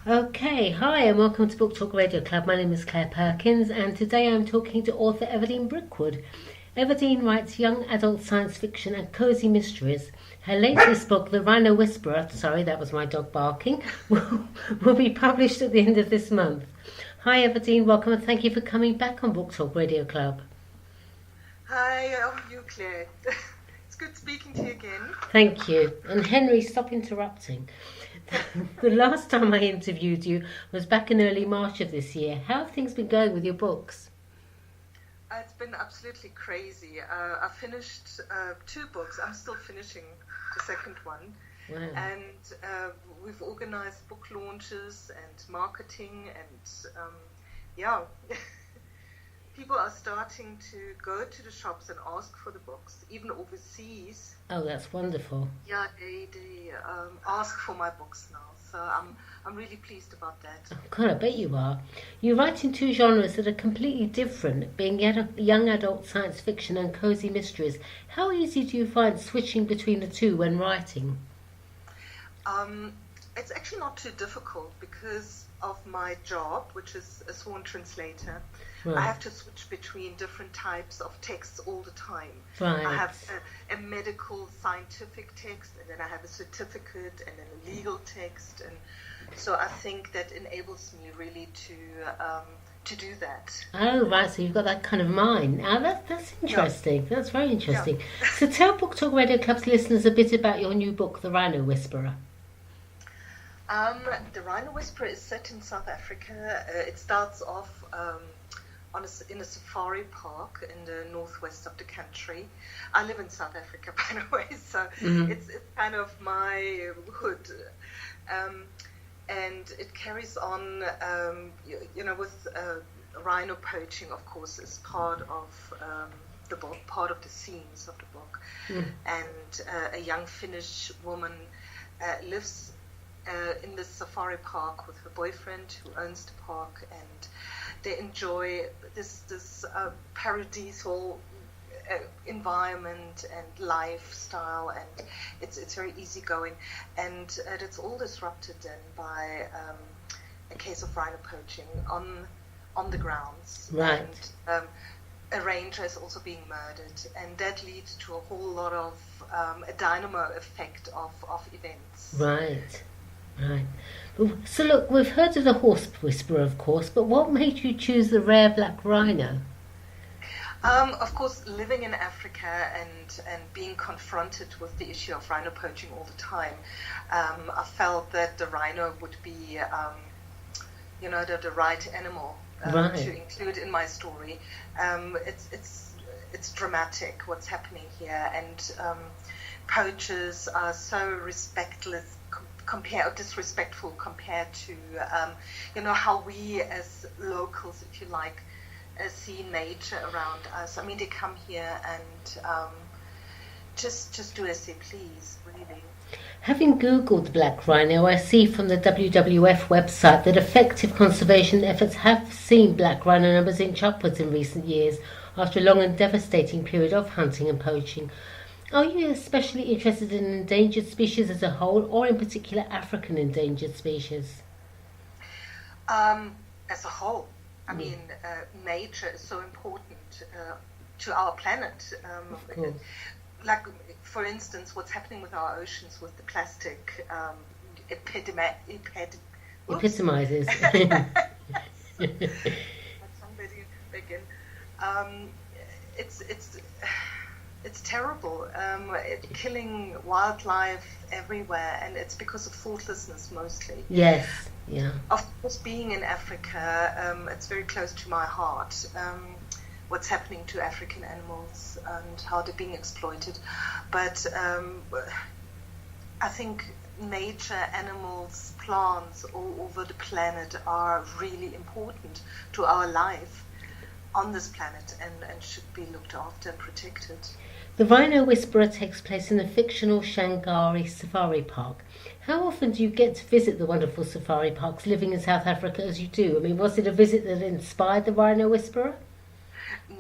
Okay, hi and welcome to Book Talk Radio Club. My name is Claire Perkins and today I'm talking to author Evadeen Brickwood. Evadeen writes young adult science fiction and cosy mysteries. Her latest book, The Rhino Whisperer, sorry that was my dog barking, will be published at the end of this month. Hi Evadeen, welcome and thank you for coming back on Book Talk Radio Club. Hi, how are you, Claire? It's good speaking to you again. Thank you. And Henry, stop interrupting. The last time I interviewed you was back in early March of this year. How have things been going with your books? It's been absolutely crazy. I finished 2 books. I'm still finishing the second one. Wow. And we've organized book launches and marketing and people are starting to go to the shops and ask for the books, even overseas. Oh, that's wonderful. Yeah, they ask for my books now, so I'm really pleased about that. Oh, God, I bet you are. You write in 2 genres that are completely different, being young adult science fiction and cosy mysteries. How easy do you find switching between the two when writing? It's actually not too difficult because of my job, which is a sworn translator. Right. I have to switch between different types of texts all the time. Right. I have a medical scientific text, and then I have a certificate, and then a legal text, and so I think that enables me really to do that. Oh, right, so you've got that kind of mind. Now, that's interesting. Yeah. That's very interesting. Yeah. So tell Book Talk Radio Club's listeners a bit about your new book, The Rhino Whisperer. The Rhino Whisperer is set in South Africa. It starts off in a safari park in the northwest of the country. I live in South Africa, by the way, so it's kind of my hood. And it carries on, with rhino poaching, of course, is part of the book, part of the themes of the book. And a young Finnish woman lives in this safari park with her boyfriend who owns the park, and they enjoy this paradisal environment and lifestyle, and it's very easygoing, and it's all disrupted then by a case of rhino poaching on the grounds. Right. And a ranger is also being murdered, and that leads to a whole lot of a dynamo effect of events. Right. Right. So look, we've heard of the horse whisperer, of course, but what made you choose the rare black rhino? Of course, living in Africa and being confronted with the issue of rhino poaching all the time, I felt that the rhino would be, the right animal to include in my story. It's dramatic what's happening here, and poachers are so disrespectful compared to how we as locals, if you like, see nature around us. I mean, they come here and just do as they please, really. Having Googled black rhino, I see from the WWF website that effective conservation efforts have seen black rhino numbers inch upwards in recent years after a long and devastating period of hunting and poaching. Are you especially interested in endangered species as a whole, or in particular African endangered species? As a whole. I mean, nature is so important to our planet. Like, for instance, what's happening with our oceans with the plastic epitomizes. Somebody again. It's terrible. Killing wildlife everywhere, and it's because of thoughtlessness mostly. Yes. Yeah. Of course, being in Africa, it's very close to my heart. What's happening to African animals and how they're being exploited. But I think nature, animals, plants all over the planet are really important to our life on this planet and should be looked after and protected. The Rhino Whisperer takes place in the fictional Shangari Safari Park. How often do you get to visit the wonderful safari parks living in South Africa as you do? I mean, was it a visit that inspired the Rhino Whisperer?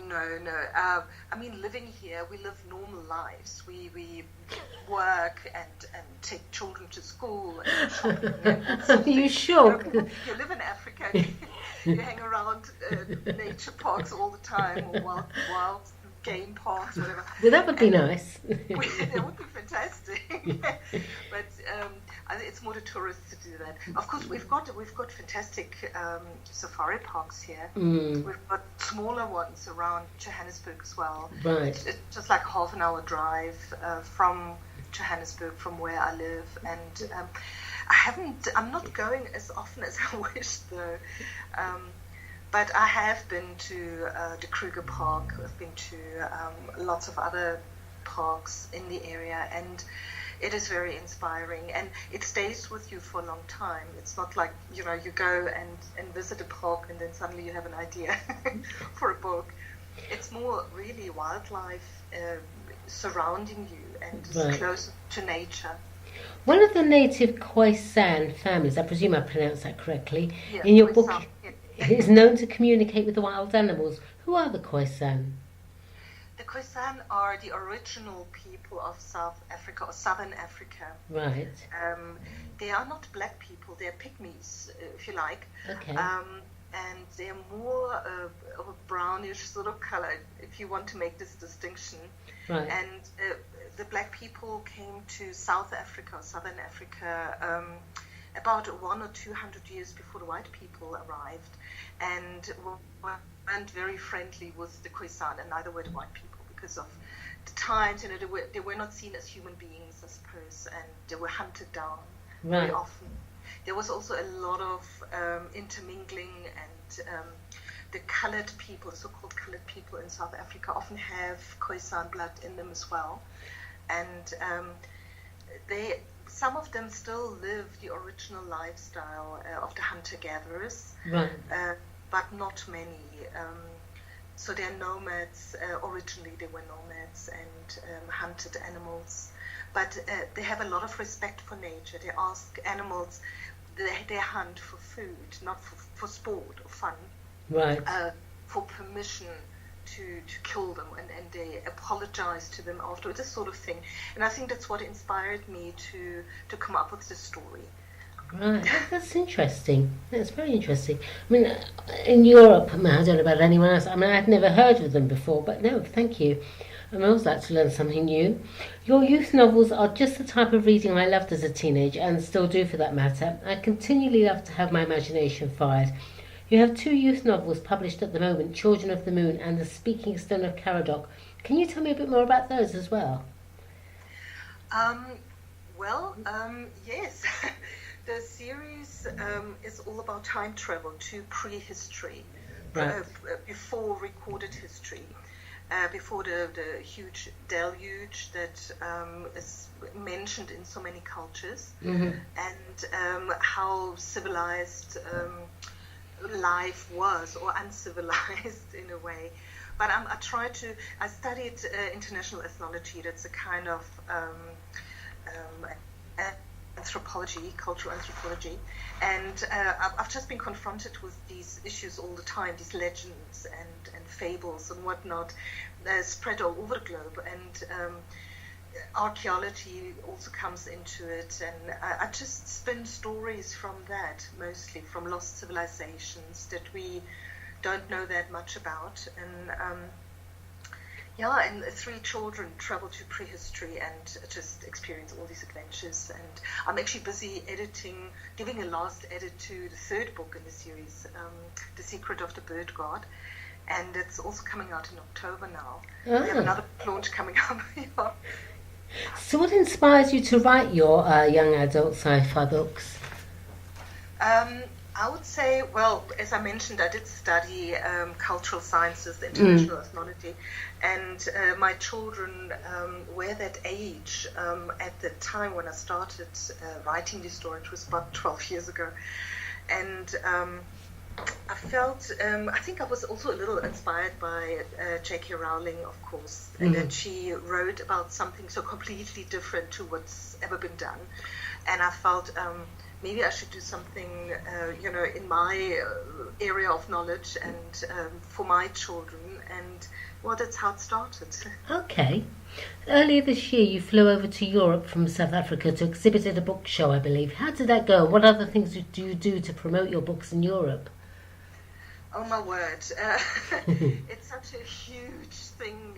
No. I mean, living here, we live normal lives. We work and take children to school and shopping. And Are you sure? You live in Africa, you hang around nature parks all the time, or wild game parks, whatever. Well, that would be nice. That would be fantastic. But I think it's more to tourists to do that. Of course, we've got fantastic safari parks here. We've got smaller ones around Johannesburg as well. Right. It's just like half an hour drive from Johannesburg, from where I live, and I'm not going as often as I wish though. But I have been to the Kruger Park. I've been to lots of other parks in the area, and it is very inspiring, and it stays with you for a long time. It's not like, you go and visit a park and then suddenly you have an idea for a book. It's more really wildlife surrounding you and just close to nature. One of the native Khoisan families, I presume I pronounced that correctly, in your book, is known to communicate with the wild animals. Who are the Khoisan? The Khoisan are the original people of South Africa, or Southern Africa. Right. They are not black people, they're pygmies, if you like. Okay. And they're more of a brownish sort of color, if you want to make this distinction. Right. And the black people came to South Africa, Southern Africa, about 100 or 200 years before the white people arrived, and weren't very friendly with the Khoisan, and neither were the white people, because of the times. They were not seen as human beings, I suppose, and they were hunted down very often. There was also a lot of intermingling, and the colored people, so-called colored people in South Africa, often have Khoisan blood in them as well, and some of them still live the original lifestyle of the hunter-gatherers, but not many. So they're nomads. Originally they were nomads and hunted animals. But they have a lot of respect for nature. They ask animals, they hunt for food, not for sport or fun. Right. For permission to kill them, and they apologize to them afterwards, this sort of thing. And I think that's what inspired me to come up with this story. Right, that's interesting. That's very interesting. I mean, in Europe, I don't know about anyone else. I mean, I'd never heard of them before, but no, thank you. I always like to learn something new. Your youth novels are just the type of reading I loved as a teenager, and still do for that matter. I continually love to have my imagination fired. You have 2 youth novels published at the moment, Children of the Moon and The Speaking Stone of Caradoc. Can you tell me a bit more about those as well? Yes. The series is all about time travel to prehistory, before recorded history, before the huge deluge that is mentioned in so many cultures, and how civilized life was, or uncivilized in a way. But I studied international ethnology. That's a kind of anthropology, cultural anthropology, and I've just been confronted with these issues all the time, these legends and fables and whatnot spread all over the globe, and archaeology also comes into it, and I just spin stories from that, mostly from lost civilizations that we don't know that much about, and 3 children travel to prehistory and just experience all these adventures. And I'm actually busy giving a last edit to the 3rd book in the series, The Secret of the Bird God, and it's also coming out in October now. We have another launch coming up. So what inspires you to write your young adult sci-fi books? I would say, well, as I mentioned, I did study cultural sciences, international ethnology, and my children were that age at the time when I started writing this story. It was about 12 years ago, and I felt, I think I was also a little inspired by J.K. Rowling, of course, and that she wrote about something so completely different to what's ever been done, and I felt maybe I should do something, in my area of knowledge and for my children. And well, that's how it started. Okay. Earlier this year, you flew over to Europe from South Africa to exhibit at a book show, I believe. How did that go? What other things do you do to promote your books in Europe? Oh my word! It's such a huge thing.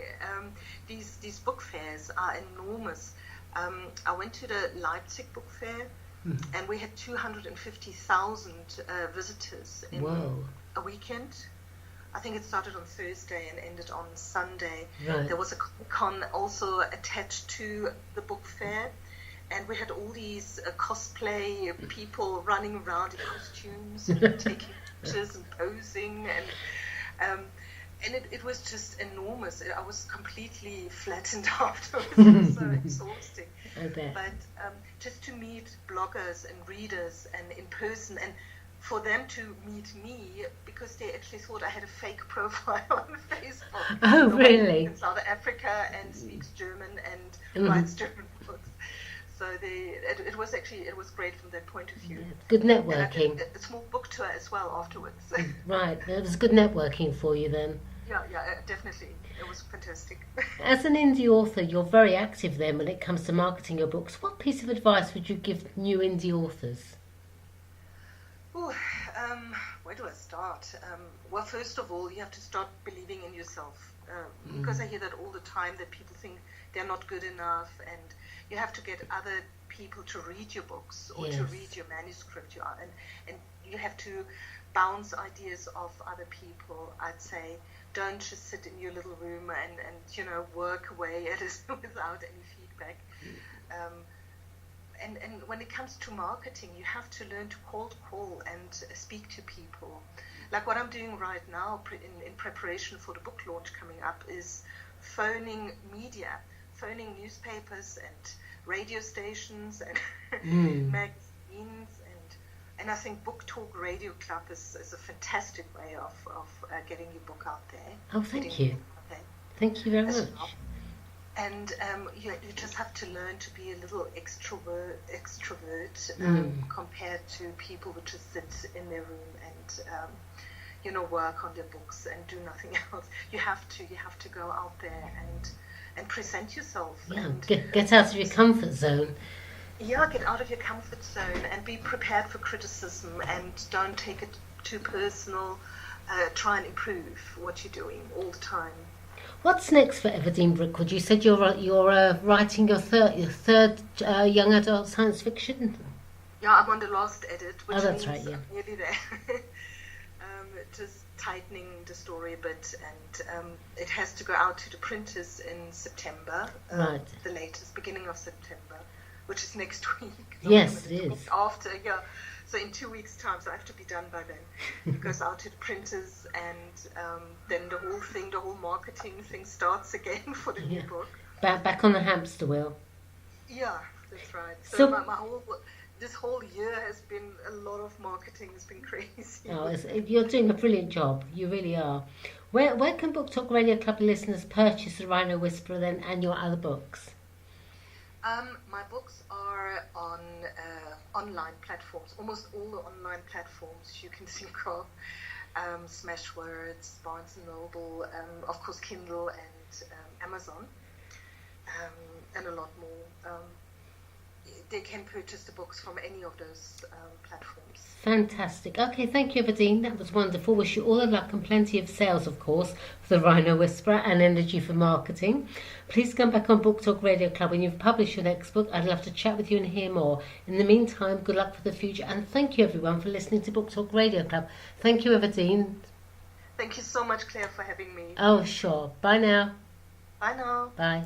These book fairs are enormous. I went to the Leipzig book fair, and we had 250,000 visitors in a weekend. I think it started on Thursday and ended on Sunday. Right. There was a con also attached to the book fair, and we had all these cosplay people running around in costumes and taking pictures and posing, and it was just enormous. I was completely flattened afterwards. It was so exhausting. I bet. But just to meet bloggers and readers and in person, and for them to meet me, because they actually thought I had a fake profile on Facebook. Oh, really? In South Africa and speaks German and writes German books. So it was great from that point of view. Yeah, good networking. And I did a small book tour as well afterwards. Right, it was good networking for you then. Yeah, definitely. It was fantastic. As an indie author, you're very active then when it comes to marketing your books. What piece of advice would you give new indie authors? Ooh, where do I start? Well, first of all, you have to start believing in yourself. Because I hear that all the time, that people think they're not good enough, and you have to get other people to read your books or to read your manuscript. And you have to bounce ideas off other people. I'd say don't just sit in your little room and work away at it without any feedback. And when it comes to marketing, you have to learn to cold call and speak to people. Like what I'm doing right now in preparation for the book launch coming up is phoning media, phoning newspapers and radio stations and magazines. And I think Book Talk Radio Club is a fantastic way of getting your book out there. Oh, thank you. Thank you very much. Well. And you just have to learn to be a little extrovert compared to people who just sit in their room and work on their books and do nothing else. You have to go out there and present yourself. Yeah, and get out of your comfort zone. Yeah, get out of your comfort zone and be prepared for criticism and don't take it too personal. Try and improve what you're doing all the time. What's next for Evadeen Brickwood? You said you're writing your third young adult science fiction. Yeah, I'm on the last edit, which that's means right, yeah. I'm nearly there. Just tightening the story a bit, and it has to go out to the printers in September, right. The latest, beginning of September, which is next week. Yes, it is. After, yeah. So in 2 weeks' time, so I have to be done by then. It goes out to the printers, and then the whole marketing thing starts again for the new book. Back on the hamster wheel. Yeah, that's right. So this whole year has been a lot of marketing. It's been crazy. Oh, you're doing a brilliant job. You really are. Where can Book Talk Radio Club listeners purchase the Rhino Whisperer then and your other books? My books are on online platforms, almost all the online platforms you can think of. Smashwords, Barnes & Noble, of course Kindle and Amazon, and a lot more. They can purchase the books from any of those platforms. Fantastic. Okay, thank you, Evadeen. That was wonderful. Wish you all the luck and plenty of sales, of course, for the Rhino Whisperer and energy for marketing. Please come back on Book Talk Radio Club when you've published your next book. I'd love to chat with you and hear more. In the meantime, good luck for the future, and thank you, everyone, for listening to Book Talk Radio Club. Thank you, Evadeen. Thank you so much, Claire, for having me. Oh, sure. Bye now. Bye now. Bye.